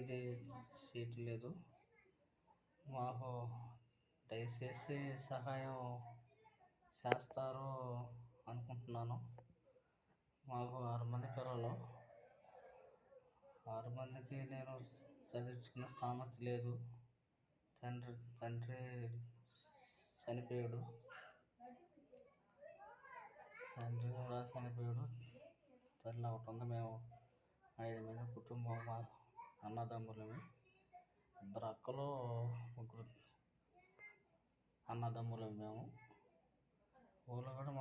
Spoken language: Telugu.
ఏది చేయట్లేదు. మాకు దయచేసి సహాయం చేస్తారు అనుకుంటున్నాను. మాకు 6 మంది పిల్లలు. 6 మందికి నేను చదివించుకునే స్థోమత లేదు. తండ్రి చనిపోయాడు. తండ్రి కూడా చనిపోయాడు. తల్లి ఒకటి ఉంది. మేము 5 మంది కుటుంబం. మా అన్నదమ్ములము. 2 అక్కలు, 3 అన్నదమ్ములం మేము. ఊళ్ళో కూడా